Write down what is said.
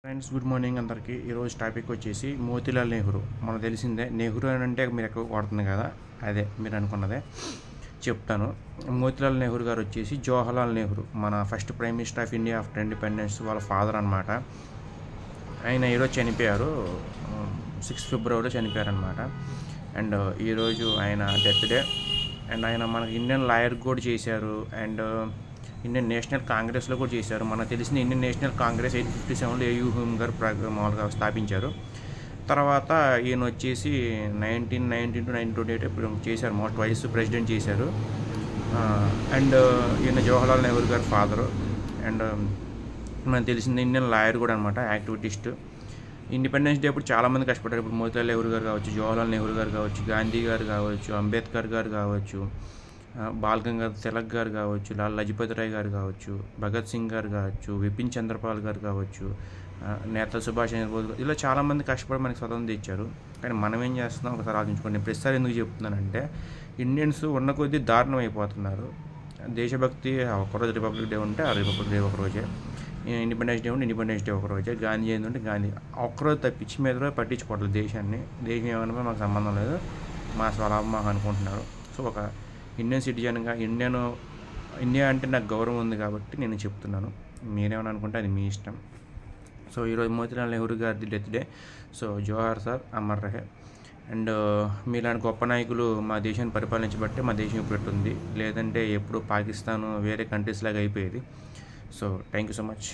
Friends, good morning అందరికీ. ఈరోజు topic వచ్చేసి మోతీలాల్ నెహ్రూ. మనకు తెలిసిందే, నెహ్రూ అని అంటే మీరు ఎక్కువ వాడుతుంది కదా, అదే మీరు అనుకున్నదే చెప్తాను. మోతీలాల్ నెహ్రూ గారు వచ్చేసి జవహర్లాల్ నెహ్రూ, మన first prime minister of India after independence వాళ్ళ ఫాదర్ అనమాట. ఆయన ఈరోజు చనిపోయారు, 6 ఫిబ్రవరిలో చనిపోయారనమాట. అండ్ ఈరోజు ఆయన డెత్ డే. అండ్ ఆయన మనకి ఇండియన్ లాయర్ కూడా చేశారు, అండ్ ఇండియన్ నేషనల్ కాంగ్రెస్లో కూడా చేశారు. మనకు తెలిసిన ఇండియన్ నేషనల్ కాంగ్రెస్ 1857లో ఏయూ హ్యూమ్ గారు మామూలుగా స్థాపించారు. తర్వాత ఈయన వచ్చేసి 1919 to 1928 ఇప్పుడు చేశారు, మోస్ట్ వైస్ ప్రెసిడెంట్ చేశారు. అండ్ ఈయన జవహర్లాల్ నెహ్రూ గారి ఫాదరు. అండ్ మనకు తెలిసింది ఇండియన్ లాయర్ కూడా అనమాట, యాక్టివిటిస్ట్. ఇండిపెండెన్స్ డే అప్పుడు చాలామంది కష్టపడ్డారు. ఇప్పుడు మోతీలాల్ నెహ్రూ గారు కావచ్చు, జవహర్లాల్ నెహ్రూ గారు కావచ్చు, గాంధీ గారు కావచ్చు, అంబేద్కర్ గారు కావచ్చు, బాల్ గంగాధర్ తిలక్ గారు కావచ్చు, లాల్ లజపతి రాయ్ గారు కావచ్చు, భగత్ సింగ్ గారు కావచ్చు, విపిన్ చంద్రపాల్ గారు కావచ్చు, నేతాజీ సుభాష్ చంద్రబోస్ గారు, ఇలా చాలామంది కష్టపడి మనకి స్వతంత్రం ఇచ్చారు. కానీ మనం ఏం చేస్తున్నాం ఒకసారి ఆలోచించుకోండి. ప్రతిసారి ఎందుకు చెప్తున్నానంటే, ఇండియన్స్ ఉన్న కొద్దీ దారుణం అయిపోతున్నారు. దేశభక్తి ఒకరోజు రిపబ్లిక్ డే ఉంటే ఆ రిపబ్లిక్ డే ఒకరోజే, ఇండిపెండెన్స్ డే ఉంటే ఇండిపెండెన్స్ డే ఒకరోజే, గాంధీ జయంతి ఉంటే గాంధీ ఒక్కరోజు తప్పించి మీద రోజు పట్టించుకోవట్లేదు దేశాన్ని. దేశం ఏమన్నా మాకు సంబంధం లేదు, మా స్వలాభం మాకు అనుకుంటున్నారు. సో ఒక ఇండియన్ సిటిజన్గా ఇండియా అంటే నాకు గౌరవం ఉంది కాబట్టి నేను చెప్తున్నాను. మీరేమని అనుకుంటే అది మీ ఇష్టం. సో ఈరోజు మోతీలాల్ నెహ్రూ గారిది డెత్ డే. సో జోహార్ సార్, అమర్ రహే. అండ్ మీలాంటి గొప్ప నాయకులు మా దేశాన్ని పరిపాలించబట్టే మా దేశం ఇప్పుడు ఉంది, లేదంటే ఎప్పుడు పాకిస్తాన్ వేరే కంట్రీస్ లాగా అయిపోయేది. So thank you so much.